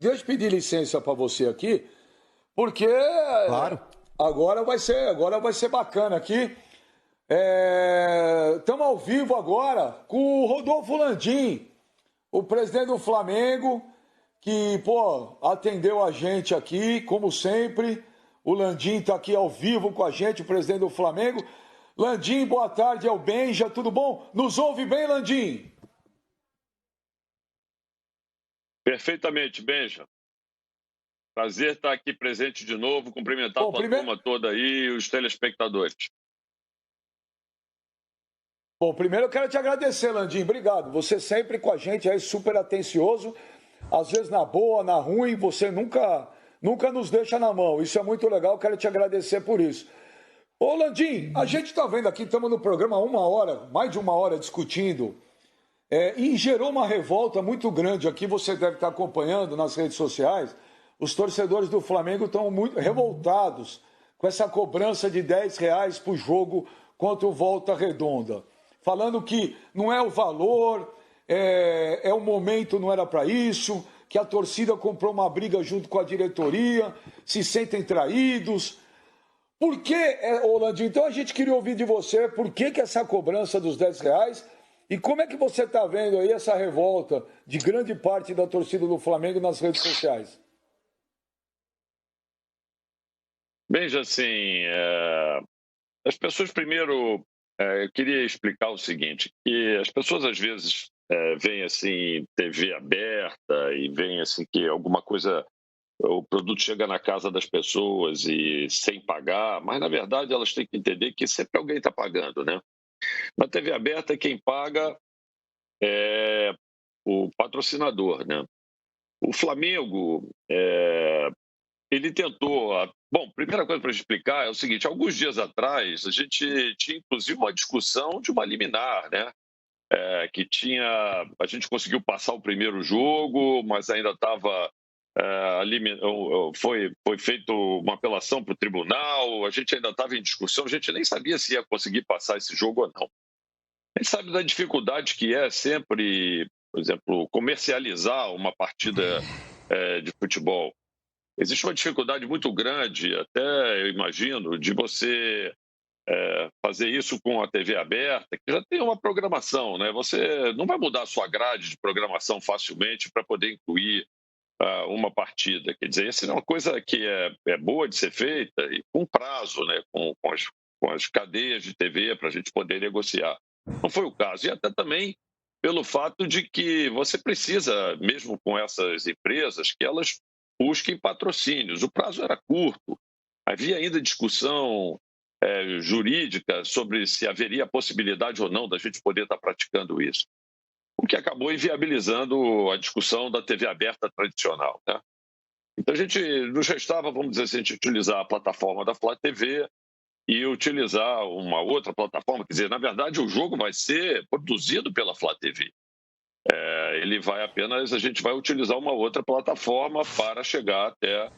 deixa eu pedir licença para você aqui, porque Claro. agora vai ser bacana aqui. Estamos ao vivo agora com o Rodolfo Landim, o presidente do Flamengo, que, pô, atendeu a gente aqui, como sempre. O Landim está aqui ao vivo com a gente, o presidente do Flamengo. Landim, boa tarde, é o Benja, tudo bom? Nos ouve bem, Landim? Perfeitamente, Benja. Prazer estar aqui presente de novo, cumprimentar a Bom, tua turma toda aí e os telespectadores. Bom, primeiro eu quero te agradecer, Landim, obrigado. Você sempre com a gente aí, super atencioso, às vezes na boa, na ruim, você nunca nos deixa na mão. Isso é muito legal, quero te agradecer por isso. Ô, Landim, a gente está vendo aqui, estamos no programa há 1 hora, mais de 1 hora discutindo, e gerou uma revolta muito grande aqui, você deve estar acompanhando nas redes sociais. Os torcedores do Flamengo estão muito revoltados com essa cobrança de R$ 10 por jogo contra o Volta Redonda. Falando que não é o valor, é o momento, não era para isso, que a torcida comprou uma briga junto com a diretoria, se sentem traídos. Por que, Rolandinho? Então a gente queria ouvir de você por que essa cobrança dos R$ 10 e como é que você está vendo aí essa revolta de grande parte da torcida do Flamengo nas redes sociais? Veja, assim, as pessoas primeiro, eu queria explicar o seguinte, que as pessoas às vezes veem assim TV aberta e veem assim que alguma coisa, o produto chega na casa das pessoas e sem pagar, mas na verdade elas têm que entender que sempre alguém está pagando, né? Na TV aberta quem paga é o patrocinador, né? O Flamengo, ele tentou. Bom, primeira coisa para explicar é o seguinte: alguns dias atrás, a gente tinha inclusive uma discussão de uma liminar, né? Que tinha. A gente conseguiu passar o primeiro jogo, mas ainda estava. Foi feita uma apelação para o tribunal, a gente ainda estava em discussão, a gente nem sabia se ia conseguir passar esse jogo ou não. A gente sabe da dificuldade que é sempre, por exemplo, comercializar uma partida de futebol. Existe uma dificuldade muito grande, até eu imagino, de você fazer isso com a TV aberta, que já tem uma programação, né? Você não vai mudar a sua grade de programação facilmente para poder incluir uma partida. Quer dizer, essa é uma coisa que é boa de ser feita e com prazo, né? Com as cadeias de TV para a gente poder negociar. Não foi o caso. E até também pelo fato de que você precisa, mesmo com essas empresas, que elas busquem patrocínios. O prazo era curto. Havia ainda discussão jurídica sobre se haveria a possibilidade ou não da gente poder estar praticando isso, o que acabou inviabilizando a discussão da TV aberta tradicional, né? Então a gente nos restava, vamos dizer assim, a gente utilizar a plataforma da Flá TV e utilizar uma outra plataforma, quer dizer, na verdade o jogo vai ser produzido pela Flá TV. Ele vai apenas, a gente vai utilizar uma outra plataforma para chegar até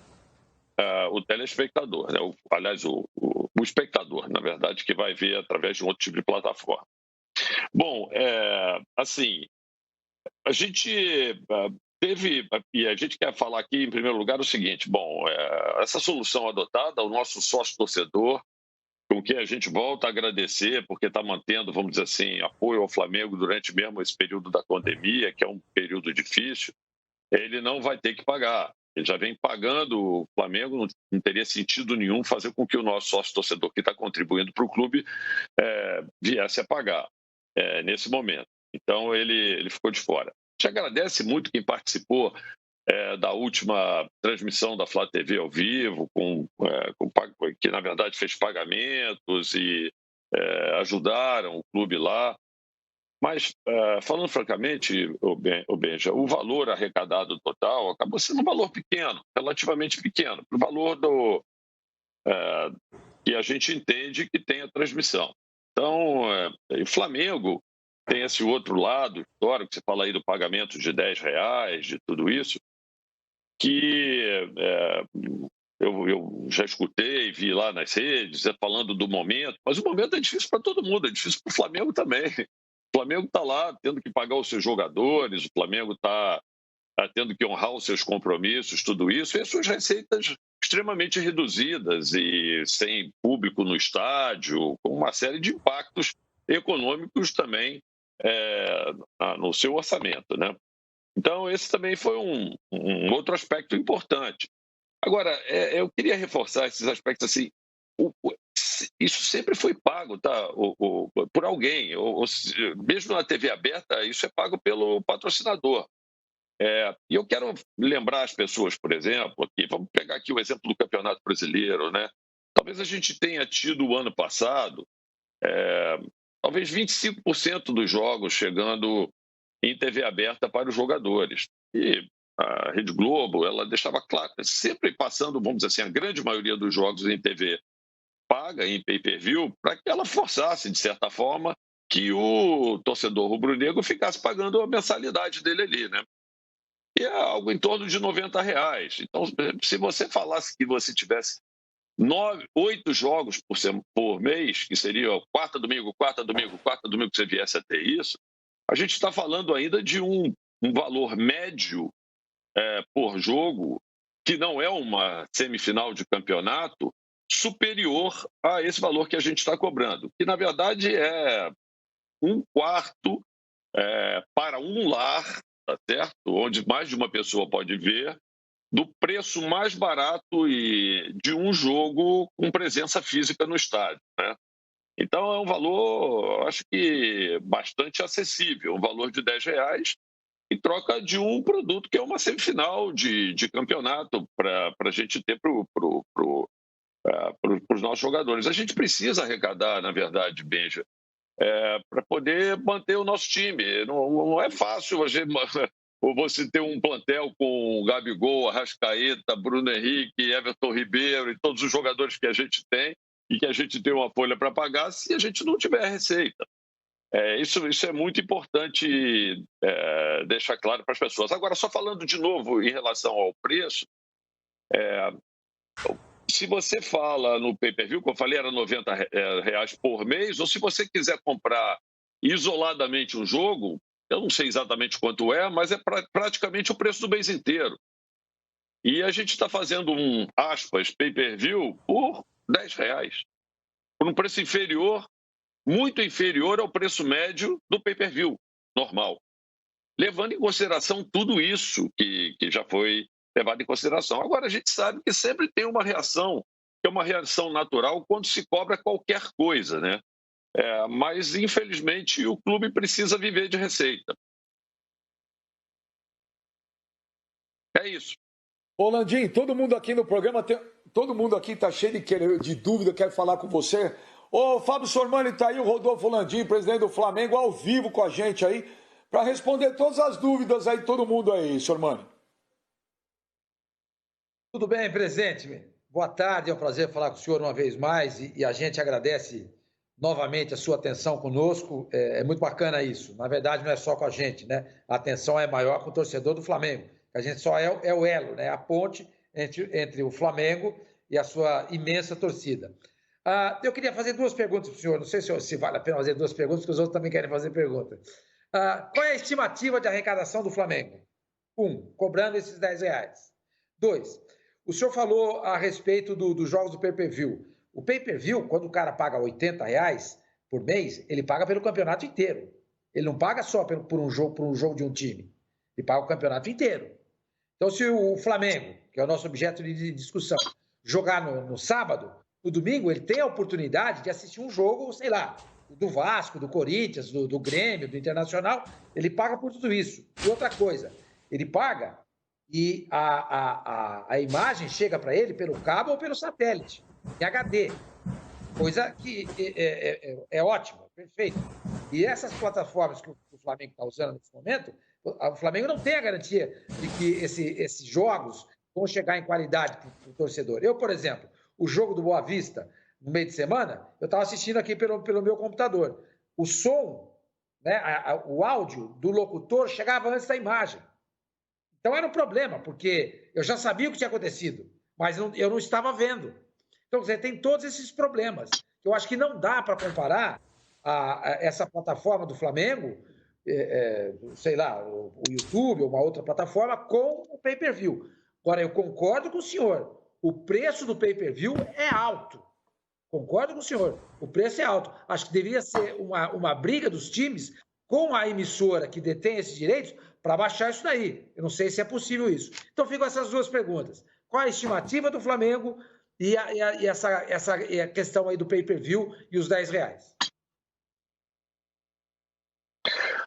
o telespectador, né? Aliás, o espectador, na verdade, que vai ver através de um outro tipo de plataforma. Bom, assim, a gente teve, e a gente quer falar aqui em primeiro lugar o seguinte: bom, essa solução adotada, o nosso sócio torcedor, com quem a gente volta a agradecer, porque está mantendo, vamos dizer assim, apoio ao Flamengo durante mesmo esse período da pandemia, que é um período difícil, ele não vai ter que pagar. Ele já vem pagando o Flamengo, não teria sentido nenhum fazer com que o nosso sócio torcedor que está contribuindo para o clube viesse a pagar nesse momento. Então, ele ficou de fora. A gente agradece muito quem participou da última transmissão da Flá TV ao vivo, que na verdade fez pagamentos e ajudaram o clube lá. Mas, falando francamente, o Benja, o valor arrecadado total acabou sendo um valor pequeno, relativamente pequeno, para o valor que a gente entende que tem a transmissão. Então, o Flamengo tem esse outro lado histórico, que você fala aí do pagamento de R$ 10, de tudo isso, que eu já escutei, vi lá nas redes, falando do momento, mas o momento é difícil para todo mundo, é difícil para o Flamengo também. O Flamengo está lá tendo que pagar os seus jogadores, o Flamengo está tendo que honrar os seus compromissos, tudo isso, e as suas receitas extremamente reduzidas e sem público no estádio, com uma série de impactos econômicos também no seu orçamento, né? Então, esse também foi um outro aspecto importante. Agora, eu queria reforçar esses aspectos assim. Isso sempre foi pago, tá? Por alguém. Mesmo na TV aberta, isso é pago pelo patrocinador. E eu quero lembrar as pessoas, por exemplo, aqui, vamos pegar aqui o exemplo do Campeonato Brasileiro, né? Talvez a gente tenha tido o ano passado, talvez 25% dos jogos chegando em TV aberta para os jogadores. E a Rede Globo, ela deixava claro, sempre passando, vamos dizer assim, a grande maioria dos jogos em TV paga, em pay-per-view, para que ela forçasse, de certa forma, que o torcedor rubro-negro ficasse pagando a mensalidade dele ali, né? E é algo em torno de R$ 90. Então, se você falasse que você tivesse 8 jogos por mês, que seria quarta, domingo, quarta, domingo, quarta, domingo, que você viesse a ter isso, a gente está falando ainda de um valor médio por jogo, que não é uma semifinal de campeonato, superior a esse valor que a gente está cobrando, que na verdade é um quarto para um lar, tá certo? Onde mais de uma pessoa pode ver, do preço mais barato de um jogo com presença física no estádio, né? Então é um valor, acho que bastante acessível, um valor de R$ 10 em troca de um produto que é uma semifinal de campeonato para a gente ter para os nossos jogadores. A gente precisa arrecadar, na verdade, Benja, para poder manter o nosso time. Não é fácil você ter um plantel com Gabigol, Arrascaeta, Bruno Henrique, Everton Ribeiro e todos os jogadores que a gente tem e que a gente tem uma folha para pagar se a gente não tiver receita. Isso é muito importante deixar claro para as pessoas. Agora, só falando de novo em relação ao preço, se você fala no pay-per-view, como eu falei, era R$ 90 por mês, ou se você quiser comprar isoladamente um jogo, eu não sei exatamente quanto mas é praticamente o preço do mês inteiro. E a gente está fazendo aspas, pay-per-view por R$ 10, por um preço inferior, muito inferior ao preço médio do pay-per-view normal. Levando em consideração tudo isso que já foi levado em consideração. Agora, a gente sabe que sempre tem uma reação, que é uma reação natural quando se cobra qualquer coisa, né? Mas, infelizmente, o clube precisa viver de receita. É isso. Ô, Landim, todo mundo aqui no programa, todo mundo aqui está cheio de dúvida, quer falar com você. Ô, Fábio Sormani, está aí o Rodolfo Landim, presidente do Flamengo, ao vivo com a gente aí, para responder todas as dúvidas aí, todo mundo aí, Sormani. Tudo bem, presidente? Boa tarde, é um prazer falar com o senhor uma vez mais e a gente agradece novamente a sua atenção conosco. É muito bacana isso. Na verdade, não é só com a gente, né? A atenção é maior com o torcedor do Flamengo. A gente só é o elo, né? A ponte entre o Flamengo e a sua imensa torcida. Eu queria fazer 2 perguntas para o senhor. Não sei se vale a pena fazer 2 perguntas, porque os outros também querem fazer perguntas. Qual é a estimativa de arrecadação do Flamengo? 1, cobrando esses R$ 10. 2, o senhor falou a respeito dos jogos do pay-per-view. O pay-per-view, quando o cara paga R$ 80 por mês, ele paga pelo campeonato inteiro. Ele não paga só por um jogo de um time. Ele paga o campeonato inteiro. Então, se o Flamengo, que é o nosso objeto de discussão, jogar no sábado, no domingo, ele tem a oportunidade de assistir um jogo, sei lá, do Vasco, do Corinthians, do Grêmio, do Internacional. Ele paga por tudo isso. E outra coisa, ele paga e a imagem chega para ele pelo cabo ou pelo satélite, em HD, coisa que é ótima, perfeito. E essas plataformas que o Flamengo está usando nesse momento, o Flamengo não tem a garantia de que esses jogos vão chegar em qualidade para o torcedor. Eu, por exemplo, o jogo do Boa Vista, no meio de semana, eu estava assistindo aqui pelo meu computador. O som, né, o áudio do locutor chegava antes da imagem. Então era um problema, porque eu já sabia o que tinha acontecido, mas eu não estava vendo. Então, você tem todos esses problemas. Eu acho que não dá para comparar essa plataforma do Flamengo sei lá, o YouTube ou uma outra plataforma com o pay-per-view. Agora, eu concordo com o senhor, o preço do pay-per-view é alto. Concordo com o senhor, o preço é alto. Acho que deveria ser uma briga dos times com a emissora que detém esses direitos para baixar isso daí. Eu não sei se é possível isso. Então, fico com essas duas perguntas. Qual a estimativa do Flamengo e a questão aí do pay-per-view e os R$10?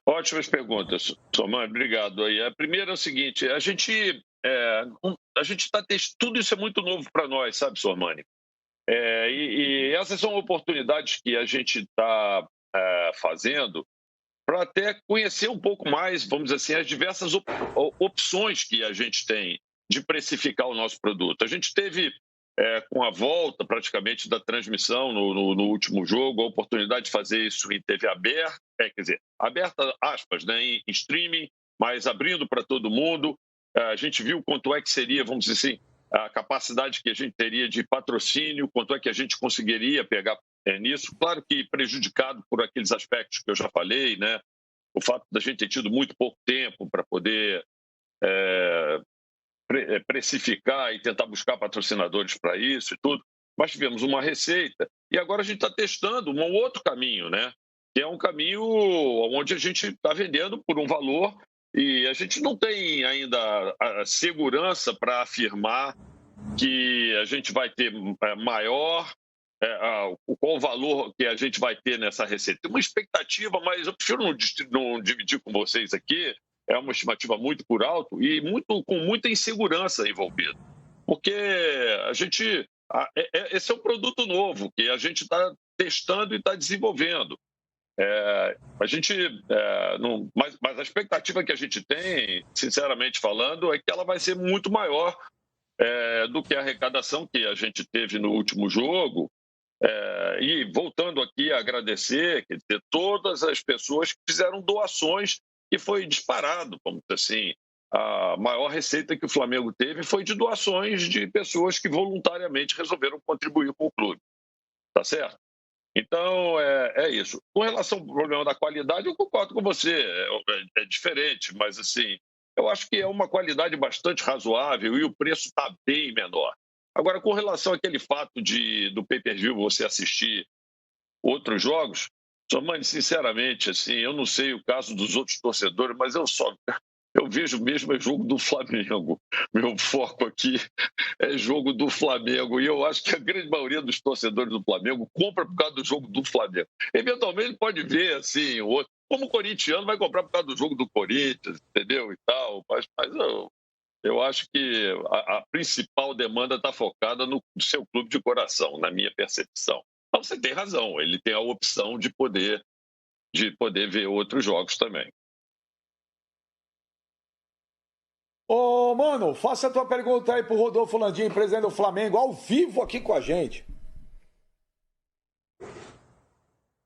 Ótimas perguntas, Sormani, obrigado. Aí. A primeira é o seguinte, a gente está testando, tudo isso é muito novo para nós, sabe, Sormani? E essas são oportunidades que a gente está fazendo para até conhecer um pouco mais, vamos dizer assim, as diversas opções que a gente tem de precificar o nosso produto. A gente teve, com a volta praticamente da transmissão no último jogo, a oportunidade de fazer isso em TV aberta, quer dizer, aberta aspas, né, em streaming, mas abrindo para todo mundo. A gente viu quanto é que seria, vamos dizer assim, a capacidade que a gente teria de patrocínio, quanto é que a gente conseguiria pegar nisso. Claro que prejudicado por aqueles aspectos que eu já falei, né? O fato da gente ter tido muito pouco tempo para poder precificar e tentar buscar patrocinadores para isso e tudo. Mas tivemos uma receita e agora a gente está testando um outro caminho, né? Que é um caminho onde a gente está vendendo por um valor e a gente não tem ainda a segurança para afirmar que a gente vai ter maior, qual o valor que a gente vai ter nessa receita. Tem uma expectativa, mas eu prefiro não dividir com vocês aqui, é uma estimativa muito por alto e com muita insegurança envolvida. Porque esse é um produto novo que a gente está testando e está desenvolvendo. Mas a expectativa que a gente tem, sinceramente falando, é que ela vai ser muito maior do que a arrecadação que a gente teve no último jogo. E voltando aqui a agradecer, quer dizer, todas as pessoas que fizeram doações, que foi disparado, vamos dizer assim, a maior receita que o Flamengo teve foi de doações de pessoas que voluntariamente resolveram contribuir com o clube, tá certo? Então, é isso. Com relação ao problema da qualidade, eu concordo com você, é diferente, mas assim, eu acho que é uma qualidade bastante razoável e o preço está bem menor. Agora, com relação àquele fato do pay-per-view você assistir outros jogos, Sormani, sinceramente, assim, eu não sei o caso dos outros torcedores, mas eu vejo mesmo jogo do Flamengo. Meu foco aqui é jogo do Flamengo. E eu acho que a grande maioria dos torcedores do Flamengo compra por causa do jogo do Flamengo. Eventualmente pode ver, assim, o outro. Como o corintiano vai comprar por causa do jogo do Corinthians, entendeu? E tal. Mas eu acho que a principal demanda está focada no seu clube de coração, na minha percepção. Então você tem razão, ele tem a opção de poder ver outros jogos também. Ô, mano, faça a tua pergunta aí pro Rodolfo Landim, presidente do Flamengo, ao vivo aqui com a gente.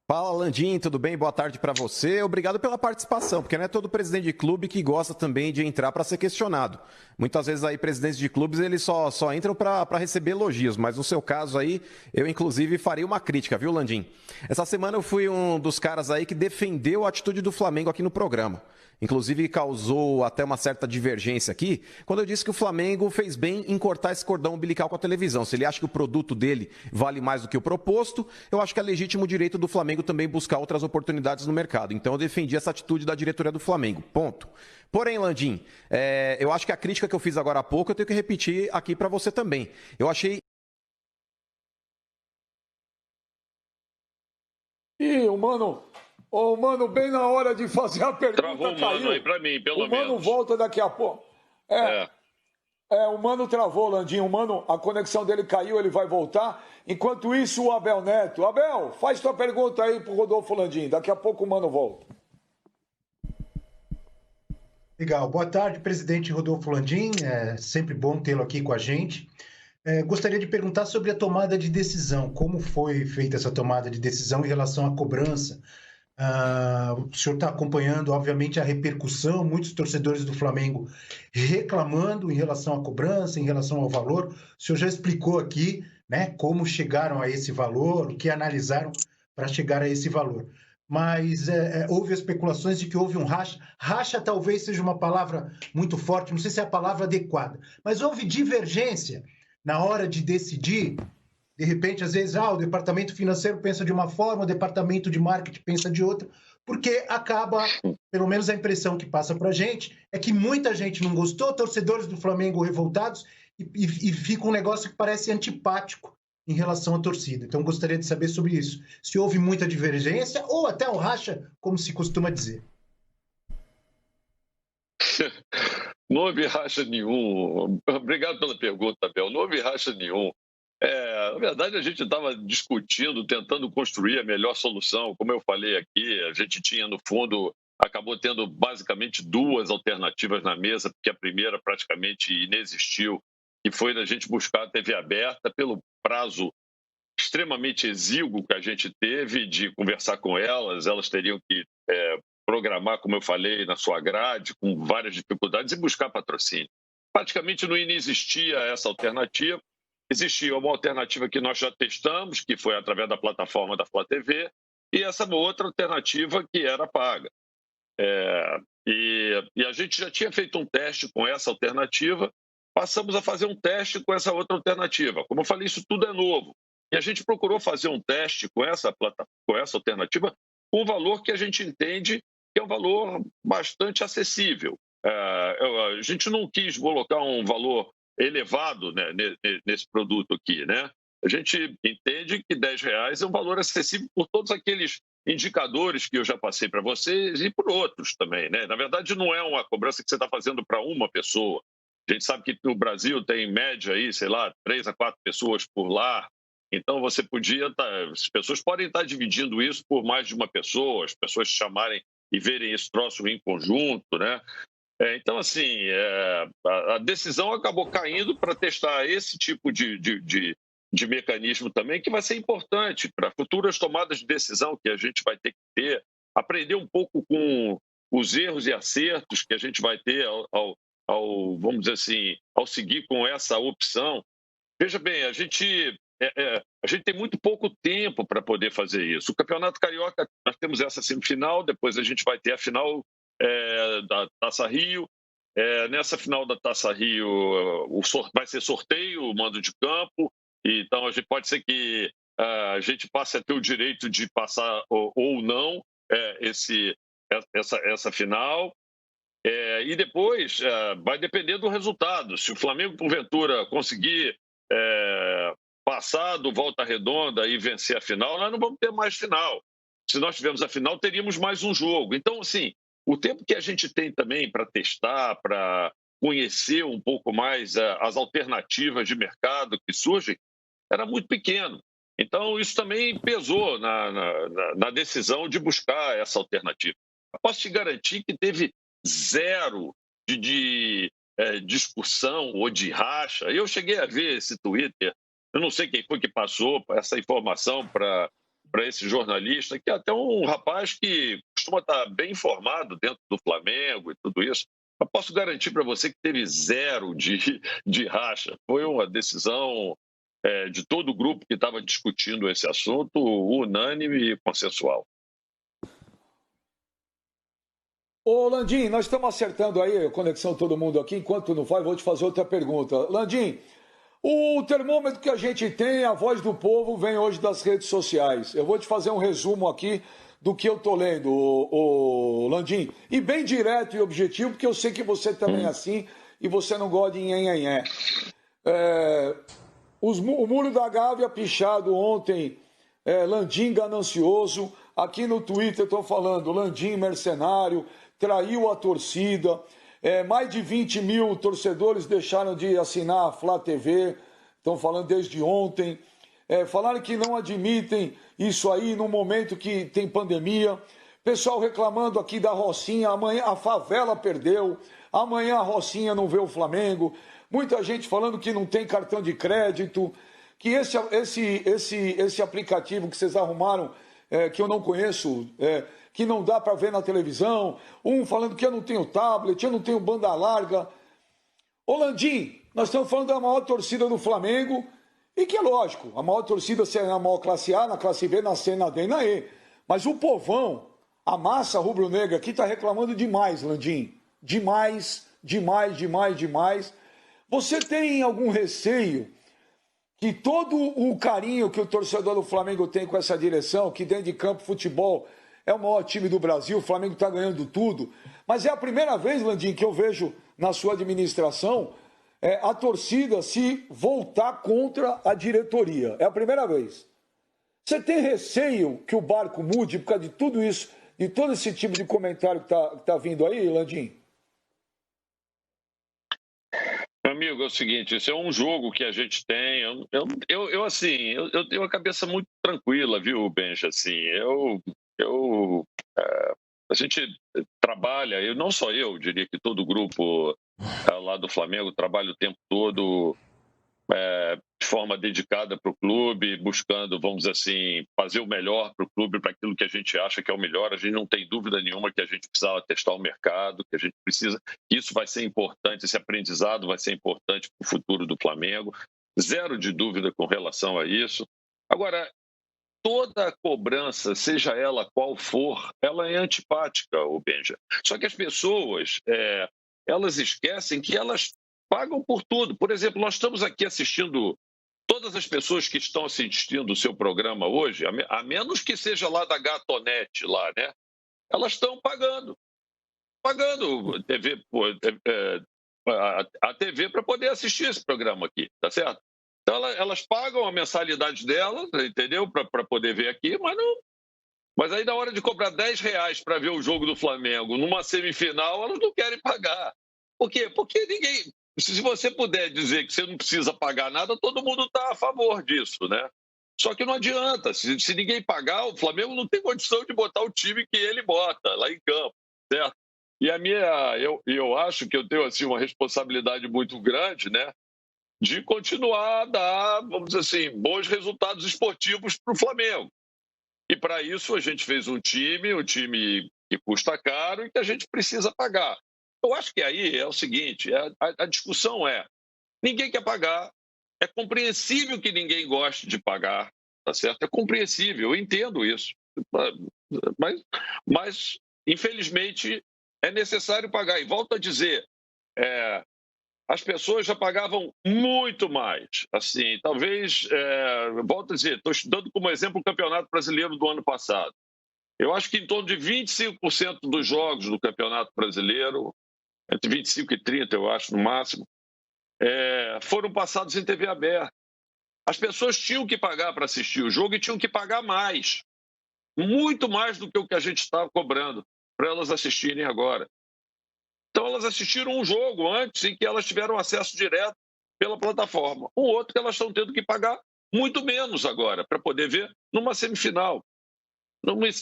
Fala, Landim, tudo bem? Boa tarde para você. Obrigado pela participação, porque não é todo presidente de clube que gosta também de entrar para ser questionado. Muitas vezes aí presidentes de clubes eles só entram para receber elogios, mas no seu caso aí, eu inclusive farei uma crítica, viu, Landim? Essa semana eu fui um dos caras aí que defendeu a atitude do Flamengo aqui no programa. Inclusive causou até uma certa divergência aqui, quando eu disse que o Flamengo fez bem em cortar esse cordão umbilical com a televisão. Se ele acha que o produto dele vale mais do que o proposto, eu acho que é legítimo direito do Flamengo também buscar outras oportunidades no mercado. Então eu defendi essa atitude da diretoria do Flamengo, ponto. Porém, Landim, eu acho que a crítica que eu fiz agora há pouco, eu tenho que repetir aqui para você também. Eu achei... O Mano, bem na hora de fazer a pergunta, travou o Mano aí pra mim, pelo menos. O Mano volta daqui a pouco. O Mano travou, Landim. O Mano, a conexão dele caiu, ele vai voltar. Enquanto isso, o Abel Neto. Abel, faz tua pergunta aí pro Rodolfo Landim. Daqui a pouco o Mano volta. Legal. Boa tarde, presidente Rodolfo Landim. É sempre bom tê-lo aqui com a gente. Gostaria de perguntar sobre a tomada de decisão. Como foi feita essa tomada de decisão em relação à cobrança? O senhor está acompanhando, obviamente, a repercussão, muitos torcedores do Flamengo reclamando em relação à cobrança, em relação ao valor. O senhor já explicou aqui, né, como chegaram a esse valor, o que analisaram para chegar a esse valor. mas houve especulações de que houve um racha. Racha talvez seja uma palavra muito forte, não sei se é a palavra adequada, mas houve divergência na hora de decidir. De repente, às vezes, o departamento financeiro pensa de uma forma, o departamento de marketing pensa de outra, porque acaba, pelo menos a impressão que passa para a gente, é que muita gente não gostou, torcedores do Flamengo revoltados, e fica um negócio que parece antipático em relação à torcida. Então, gostaria de saber sobre isso. Se houve muita divergência ou até um racha, como se costuma dizer. Não houve racha nenhum. Obrigado pela pergunta, Abel. Não houve racha nenhum. Na verdade, a gente estava discutindo, tentando construir a melhor solução. Como eu falei aqui, a gente tinha, no fundo, acabou tendo basicamente duas alternativas na mesa, porque a primeira praticamente inexistiu, que foi da gente buscar a TV aberta pelo prazo extremamente exíguo que a gente teve de conversar com elas. Elas teriam que programar, como eu falei, na sua grade, com várias dificuldades, e buscar patrocínio. Praticamente não existia essa alternativa. Existia uma alternativa que nós já testamos, que foi através da plataforma da Flá TV, e essa outra alternativa que era paga. E a gente já tinha feito um teste com essa alternativa, passamos a fazer um teste com essa outra alternativa. Como eu falei, isso tudo é novo. E a gente procurou fazer um teste com essa alternativa com um valor que a gente entende que é um valor bastante acessível. A gente não quis colocar um valor elevado, né, nesse produto aqui, né? A gente entende que R$10 é um valor acessível por todos aqueles indicadores que eu já passei para vocês e por outros também, né? Na verdade, não é uma cobrança que você está fazendo para uma pessoa. A gente sabe que no Brasil tem, em média, aí, sei lá, 3 a 4 pessoas por lar. Então, você podia as pessoas podem estar dividindo isso por mais de uma pessoa, as pessoas chamarem e verem esse troço em conjunto, né? Então, assim, a decisão acabou caindo para testar esse tipo de mecanismo também, que vai ser importante para futuras tomadas de decisão que a gente vai ter que ter, aprender um pouco com os erros e acertos que a gente vai ter vamos dizer assim, ao seguir com essa opção. Veja bem, a gente tem muito pouco tempo para poder fazer isso. O Campeonato Carioca, nós temos essa semifinal, depois a gente vai ter a final da Taça Rio. Nessa final da Taça Rio vai ser sorteio, o mando de campo, então pode ser que a gente passe a ter o direito de passar ou não essa final. E depois vai depender do resultado. Se o Flamengo, porventura, conseguir passar do Volta Redonda e vencer a final, nós não vamos ter mais final. Se nós tivermos a final, teríamos mais um jogo. Então, assim, o tempo que a gente tem também para testar, para conhecer um pouco mais as alternativas de mercado que surgem, era muito pequeno. Então, isso também pesou na decisão de buscar essa alternativa. Eu posso te garantir que teve zero de discussão ou de racha. Eu cheguei a ver esse Twitter, eu não sei quem foi que passou essa informação para esse jornalista, que é até um rapaz que costuma estar bem informado dentro do Flamengo e tudo isso. Eu posso garantir para você que teve zero de racha. Foi uma decisão de todo o grupo que estava discutindo esse assunto, unânime e consensual. Ô, Landim, nós estamos acertando aí a conexão de todo mundo aqui. Enquanto não vai, vou te fazer outra pergunta. Landim, o termômetro que a gente tem, a voz do povo, vem hoje das redes sociais. Eu vou te fazer um resumo aqui do que eu estou lendo, ô Landim. E bem direto e objetivo, porque eu sei que você também é assim e você não gosta de nhenhenhé. O Muro da Gávea pichado ontem, Landim ganancioso. Aqui no Twitter estão falando Landim mercenário, traiu a torcida. Mais de 20 mil torcedores deixaram de assinar a Flá TV, estão falando desde ontem. Falaram que não admitem isso aí no momento que tem pandemia. Pessoal reclamando aqui da Rocinha, amanhã a favela perdeu, amanhã a Rocinha não vê o Flamengo. Muita gente falando que não tem cartão de crédito, que esse aplicativo que vocês arrumaram, que eu não conheço, que não dá para ver na televisão, falando que eu não tenho tablet, eu não tenho banda larga. Ô Landim, nós estamos falando da maior torcida do Flamengo, e que é lógico, a maior torcida é a maior classe A, na classe B, na C, na D e na E. Mas o povão, a massa rubro-negra aqui está reclamando demais, Landim. Demais, demais, demais, demais. Você tem algum receio que todo o carinho que o torcedor do Flamengo tem com essa direção, que dentro de campo futebol é o maior time do Brasil, o Flamengo está ganhando tudo, mas é a primeira vez, Landim, que eu vejo na sua administração a torcida se voltar contra a diretoria. É a primeira vez. Você tem receio que o barco mude por causa de tudo isso, de todo esse tipo de comentário que tá vindo aí, Landim? Amigo, é o seguinte, esse é um jogo que a gente tem. Eu tenho a cabeça muito tranquila, viu, Benja? Assim, a gente trabalha, não só eu, diria que todo o grupo lá do Flamengo trabalha o tempo todo de forma dedicada para o clube, buscando, vamos dizer assim, fazer o melhor para o clube, para aquilo que a gente acha que é o melhor. A gente não tem dúvida nenhuma que a gente precisa testar o mercado, que a gente precisa, que isso vai ser importante, esse aprendizado vai ser importante para o futuro do Flamengo. Zero de dúvida com relação a isso. Agora, toda cobrança, seja ela qual for, ela é antipática, ô Benja. Só que as pessoas, elas esquecem que elas pagam por tudo. Por exemplo, nós estamos aqui assistindo, todas as pessoas que estão assistindo o seu programa hoje, a menos que seja lá da Gatonete, lá, né? Elas estão pagando TV, a TV para poder assistir esse programa aqui, tá certo? Então elas pagam a mensalidade delas, entendeu? Para poder ver aqui, mas aí na hora de cobrar R$10 para ver o jogo do Flamengo numa semifinal, elas não querem pagar. Por quê? Porque ninguém... Se você puder dizer que você não precisa pagar nada, todo mundo está a favor disso, né? Só que não adianta. Se ninguém pagar, o Flamengo não tem condição de botar o time que ele bota lá em campo, certo? E eu acho que eu tenho assim, uma responsabilidade muito grande, né? De continuar a dar, vamos dizer assim, bons resultados esportivos para o Flamengo. E para isso a gente fez um time que custa caro e que a gente precisa pagar. Eu acho que aí é o seguinte, a discussão ninguém quer pagar, é compreensível que ninguém goste de pagar, tá certo? É compreensível, eu entendo isso, mas infelizmente é necessário pagar. E volto a dizer, as pessoas já pagavam muito mais, assim, talvez, volto a dizer, estou estudando como exemplo o Campeonato Brasileiro do ano passado. Eu acho que em torno de 25% dos jogos do Campeonato Brasileiro, entre 25 e 30, eu acho, no máximo, foram passados em TV aberta. As pessoas tinham que pagar para assistir o jogo e tinham que pagar mais. Muito mais do que o que a gente estava cobrando para elas assistirem agora. Então, elas assistiram um jogo antes em que elas tiveram acesso direto pela plataforma. Um outro que elas estão tendo que pagar muito menos agora para poder ver numa semifinal.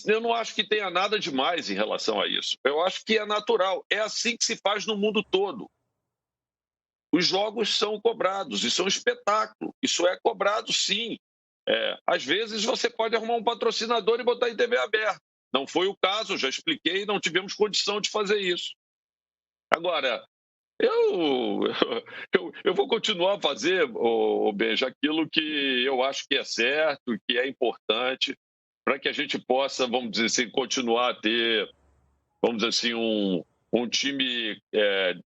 Eu não acho que tenha nada demais em relação a isso. Eu acho que é natural. É assim que se faz no mundo todo. Os jogos são cobrados, isso é um espetáculo. Isso é cobrado, sim. Às vezes você pode arrumar um patrocinador e botar em TV aberta. Não foi o caso, já expliquei, não tivemos condição de fazer isso. Agora, eu vou continuar a fazer, Benja, aquilo que eu acho que é certo, que é importante, para que a gente possa, vamos dizer assim, continuar a ter, vamos dizer assim, um time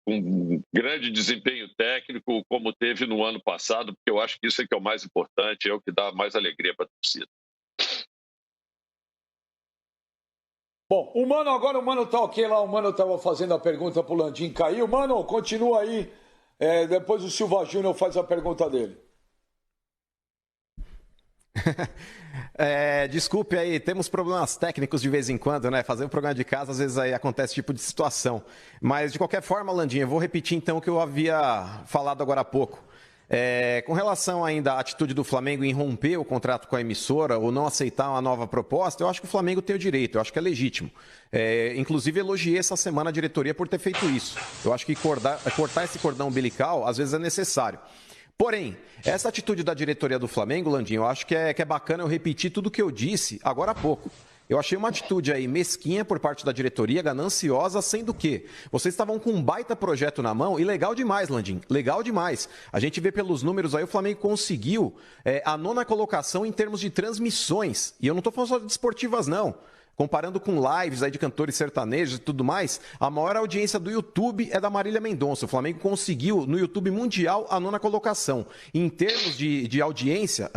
com grande desempenho técnico, como teve no ano passado, porque eu acho que isso é que é o mais importante, é o que dá mais alegria para a torcida. Bom, o Mano tá ok lá, o Mano estava fazendo a pergunta pro Landim, caiu. Mano, continua aí, depois o Silva Júnior faz a pergunta dele. Desculpe aí, temos problemas técnicos de vez em quando, né? Fazer um programa de casa, às vezes aí acontece esse tipo de situação. Mas, de qualquer forma, Landim, eu vou repetir então o que eu havia falado agora há pouco. Com relação ainda à atitude do Flamengo em romper o contrato com a emissora ou não aceitar uma nova proposta, eu acho que o Flamengo tem o direito, eu acho que é legítimo. Inclusive, elogiei essa semana a diretoria por ter feito isso. Eu acho que cortar esse cordão umbilical, às vezes, é necessário. Porém, essa atitude da diretoria do Flamengo, Landim, eu acho que é bacana eu repetir tudo o que eu disse agora há pouco. Eu achei uma atitude aí mesquinha por parte da diretoria, gananciosa, sendo que vocês estavam com um baita projeto na mão e legal demais, Landim, legal demais. A gente vê pelos números aí, o Flamengo conseguiu a 9ª colocação em termos de transmissões. E eu não estou falando só de esportivas, não. Comparando com lives aí de cantores sertanejos e tudo mais, a maior audiência do YouTube é da Marília Mendonça. O Flamengo conseguiu, no YouTube mundial, a 9ª colocação. Em termos de audiência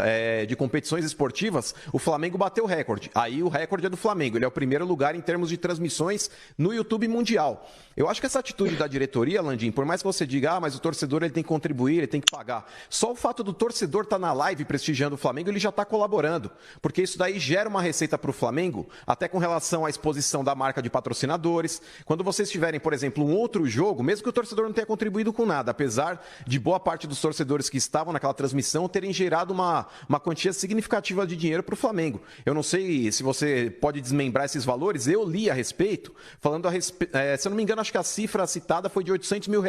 de competições esportivas, o Flamengo bateu o recorde. Aí o recorde é do Flamengo. Ele é o primeiro lugar em termos de transmissões no YouTube mundial. Eu acho que essa atitude da diretoria, Landim, por mais que você diga, mas o torcedor ele tem que contribuir, ele tem que pagar. Só o fato do torcedor estar na live prestigiando o Flamengo, ele já está colaborando. Porque isso daí gera uma receita para o Flamengo, até com relação à exposição da marca de patrocinadores. Quando vocês tiverem, por exemplo, um outro jogo, mesmo que o torcedor não tenha contribuído com nada, apesar de boa parte dos torcedores que estavam naquela transmissão terem gerado uma quantia significativa de dinheiro para o Flamengo. Eu não sei se você pode desmembrar esses valores, eu li a respeito, falando se eu não me engano, acho que a cifra citada foi de R$800 mil,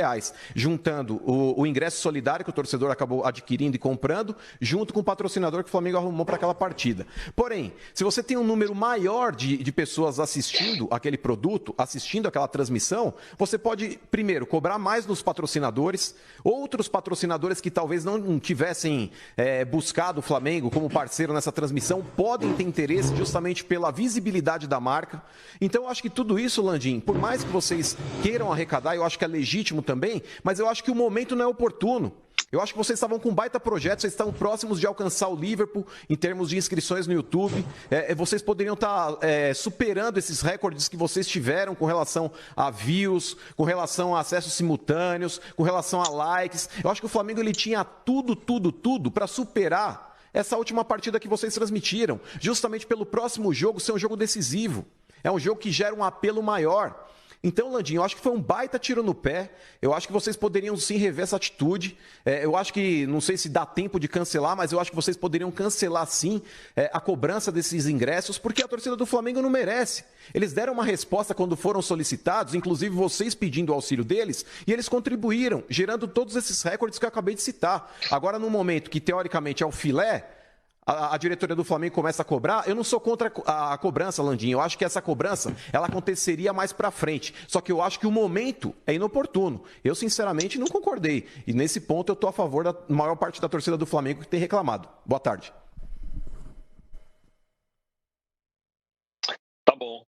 juntando o ingresso solidário que o torcedor acabou adquirindo e comprando, junto com o patrocinador que o Flamengo arrumou para aquela partida. Porém, se você tem um número maior de pessoas assistindo aquele produto, assistindo aquela transmissão, você pode, primeiro, cobrar mais dos patrocinadores, outros patrocinadores que talvez não tivessem buscado o Flamengo como parceiro nessa transmissão, podem ter interesse justamente pela visibilidade da marca. Então, eu acho que tudo isso, Landim, por mais que vocês queiram arrecadar, eu acho que é legítimo também, mas eu acho que o momento não é oportuno. Eu acho que vocês estavam com um baita projeto, vocês estão próximos de alcançar o Liverpool em termos de inscrições no YouTube. Vocês poderiam estar superando esses recordes que vocês tiveram com relação a views, com relação a acessos simultâneos, com relação a likes. Eu acho que o Flamengo ele tinha tudo para superar essa última partida que vocês transmitiram, justamente pelo próximo jogo ser um jogo decisivo. É um jogo que gera um apelo maior. Então, Landim, eu acho que foi um baita tiro no pé. Eu acho que vocês poderiam sim rever essa atitude. Eu acho que, não sei se dá tempo de cancelar, mas eu acho que vocês poderiam cancelar sim a cobrança desses ingressos, porque a torcida do Flamengo não merece. Eles deram uma resposta quando foram solicitados, inclusive vocês pedindo o auxílio deles, e eles contribuíram, gerando todos esses recordes que eu acabei de citar. Agora, no momento que, teoricamente, é o filé, a diretoria do Flamengo começa a cobrar, eu não sou contra a cobrança, Landim. Eu acho que essa cobrança ela aconteceria mais para frente. Só que eu acho que o momento é inoportuno. Eu, sinceramente, não concordei. E nesse ponto eu estou a favor da maior parte da torcida do Flamengo que tem reclamado. Boa tarde. Tá bom.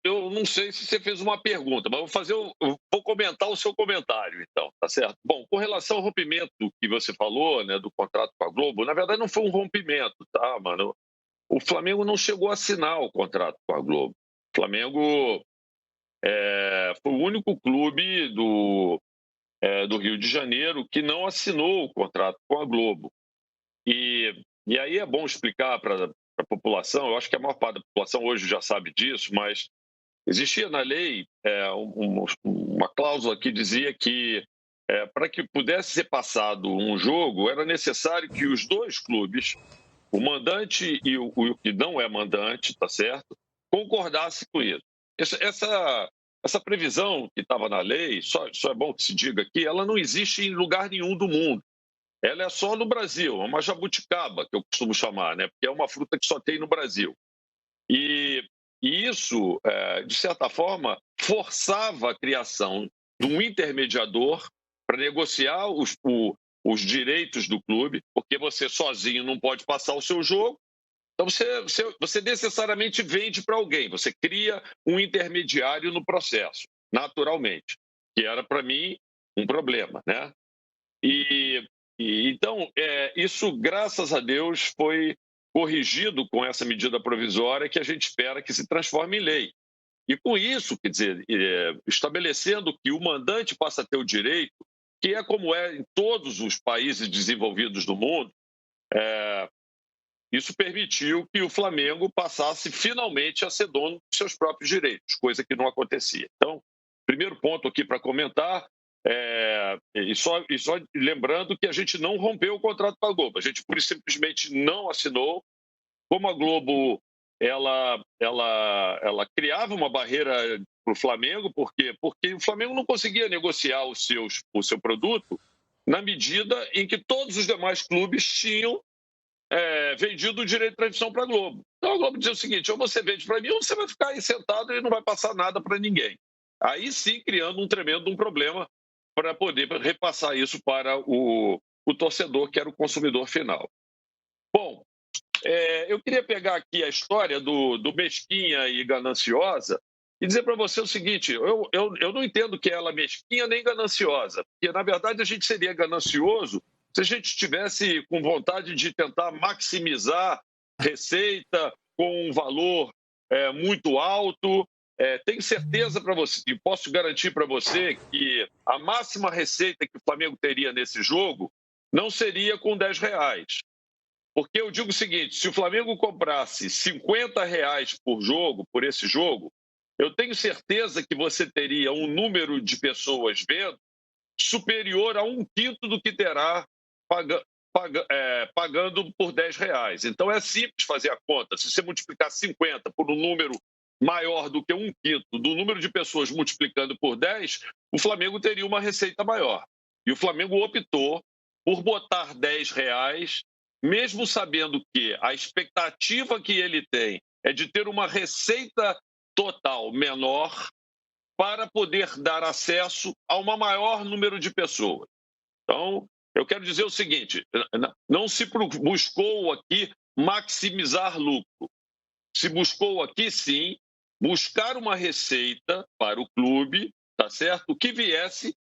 Eu não sei se você fez uma pergunta, mas eu vou comentar o seu comentário, então, tá certo? Bom, com relação ao rompimento que você falou, né, do contrato com a Globo, na verdade não foi um rompimento, tá, mano? O Flamengo não chegou a assinar o contrato com a Globo. O Flamengo foi o único clube do Rio de Janeiro que não assinou o contrato com a Globo. E aí é bom explicar para a população, eu acho que a maior parte da população hoje já sabe disso, mas existia na lei uma cláusula que dizia que para que pudesse ser passado um jogo, era necessário que os dois clubes, o mandante e o que não é mandante, tá certo, concordassem com isso. Essa previsão que estava na lei, só é bom que se diga aqui, ela não existe em lugar nenhum do mundo. Ela é só no Brasil, é uma jabuticaba, que eu costumo chamar, né? Porque é uma fruta que só tem no Brasil. E isso, de certa forma, forçava a criação de um intermediador para negociar os direitos do clube, porque você sozinho não pode passar o seu jogo, então você necessariamente vende para alguém, você cria um intermediário no processo, naturalmente, que era, para mim, um problema, né? Então, isso, graças a Deus, foi corrigido com essa medida provisória que a gente espera que se transforme em lei. E com isso, quer dizer, estabelecendo que o mandante passa a ter o direito, que é como é em todos os países desenvolvidos do mundo, isso permitiu que o Flamengo passasse finalmente a ser dono dos seus próprios direitos, coisa que não acontecia. Então, primeiro ponto aqui para comentar, e só lembrando que a gente não rompeu o contrato com a Globo, a gente pura e simplesmente não assinou. Como a Globo ela criava uma barreira para o Flamengo, por quê? Porque o Flamengo não conseguia negociar o seu produto na medida em que todos os demais clubes tinham vendido o direito de transmissão para a Globo. Então a Globo dizia o seguinte: ou você vende para mim, ou você vai ficar aí sentado e não vai passar nada para ninguém. Aí sim, criando um tremendo problema para poder repassar isso para o torcedor, que era o consumidor final. Bom, eu queria pegar aqui a história do Mesquinha e Gananciosa e dizer para você o seguinte: eu não entendo que ela é mesquinha nem gananciosa, porque, na verdade, a gente seria ganancioso se a gente estivesse com vontade de tentar maximizar receita com um valor muito alto. Tenho certeza para você, e posso garantir para você, que a máxima receita que o Flamengo teria nesse jogo não seria com R$10. Porque eu digo o seguinte: se o Flamengo comprasse R$50 por jogo, por esse jogo, eu tenho certeza que você teria um número de pessoas vendo superior a 1/5 do que terá pagando por R$10. Então é simples fazer a conta. Se você multiplicar 50 por um número maior do que 1/5 do número de pessoas multiplicando por 10, o Flamengo teria uma receita maior. E o Flamengo optou por botar R$10, mesmo sabendo que a expectativa que ele tem é de ter uma receita total menor para poder dar acesso a um maior número de pessoas. Então, eu quero dizer o seguinte: não se buscou aqui maximizar lucro. Se buscou aqui, sim, buscar uma receita para o clube, tá certo? Que viesse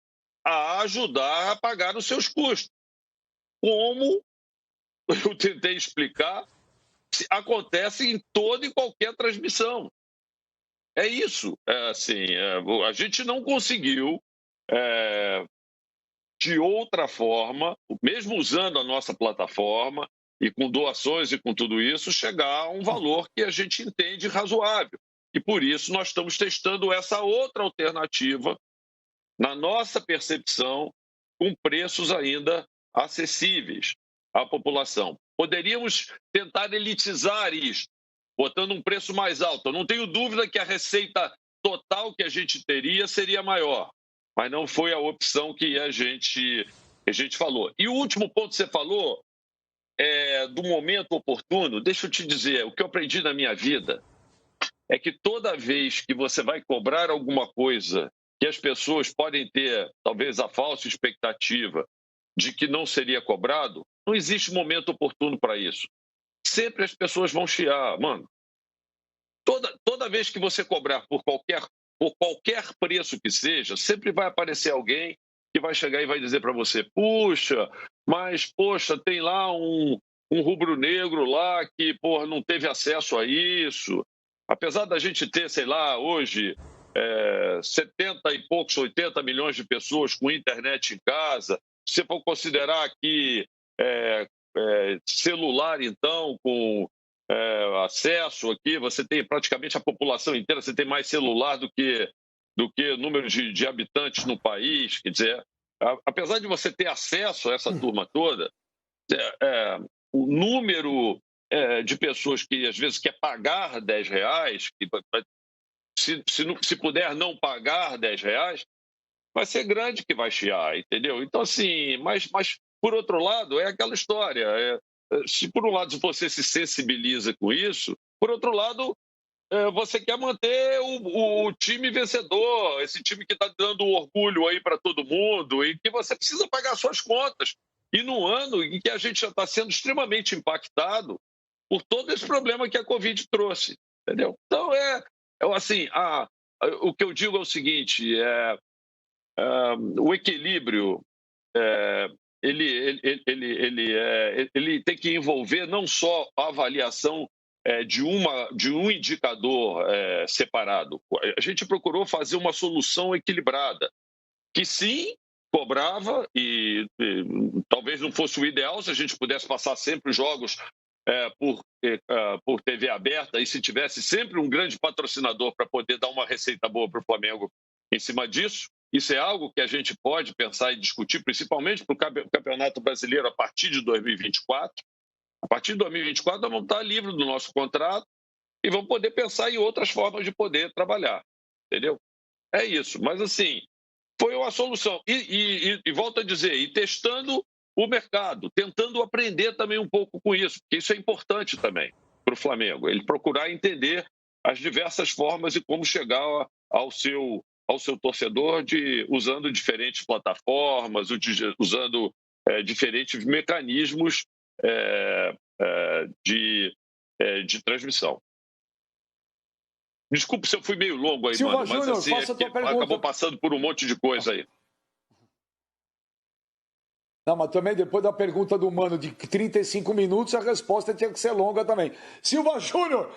a ajudar a pagar os seus custos. Como eu tentei explicar, acontece em toda e qualquer transmissão. É isso. A gente não conseguiu, de outra forma, mesmo usando a nossa plataforma e com doações e com tudo isso, chegar a um valor que a gente entende razoável. E por isso nós estamos testando essa outra alternativa, na nossa percepção, com preços ainda acessíveis à população. Poderíamos tentar elitizar isso, botando um preço mais alto. Eu não tenho dúvida que a receita total que a gente teria seria maior, mas não foi a opção que a gente falou. E o último ponto que você falou do momento oportuno. Deixa eu te dizer, o que eu aprendi na minha vida é que toda vez que você vai cobrar alguma coisa que as pessoas podem ter, talvez, a falsa expectativa de que não seria cobrado, não existe momento oportuno para isso. Sempre as pessoas vão chiar, mano. Toda vez que você cobrar por qualquer preço que seja, sempre vai aparecer alguém que vai chegar e vai dizer para você: puxa, tem lá um rubro-negro lá que, não teve acesso a isso. Apesar da gente ter, sei lá, hoje 70 e poucos, 80 milhões de pessoas com internet em casa, se você for considerar que celular, então, com acesso aqui, você tem praticamente a população inteira, você tem mais celular do que número de habitantes no país. Quer dizer, apesar de você ter acesso a essa turma toda, o número de pessoas que às vezes quer pagar R$10, se puder não pagar R$10, vai ser grande que vai chiar, entendeu? Então, assim, mas por outro lado, é aquela história. Se por um lado você se sensibiliza com isso, por outro lado, você quer manter o time vencedor, esse time que está dando orgulho aí para todo mundo e que você precisa pagar suas contas. E num ano em que a gente já está sendo extremamente impactado por todo esse problema que a Covid trouxe, entendeu? Então, assim, o que eu digo é o seguinte: o equilíbrio ele tem que envolver não só a avaliação de um indicador separado. A gente procurou fazer uma solução equilibrada, que sim, cobrava e talvez não fosse o ideal se a gente pudesse passar sempre os jogos por TV aberta e se tivesse sempre um grande patrocinador para poder dar uma receita boa para o Flamengo em cima disso. Isso é algo que a gente pode pensar e discutir, principalmente para o Campeonato Brasileiro a partir de 2024. A partir de 2024, nós vamos estar livre do nosso contrato e vamos poder pensar em outras formas de poder trabalhar, entendeu? É isso. Mas, assim, foi uma solução. E volto a dizer, e testando o mercado, tentando aprender também um pouco com isso, porque isso é importante também para o Flamengo, ele procurar entender as diversas formas e como chegar ao seu torcedor usando diferentes plataformas, usando diferentes mecanismos de transmissão. Desculpe se eu fui meio longo aí, Silva mano, mas Júnior, assim, faça a tua pergunta. acabou passando por um monte de coisa aí. Não, mas também depois da pergunta do Mano de 35 minutos, a resposta tinha que ser longa também. Silva Júnior,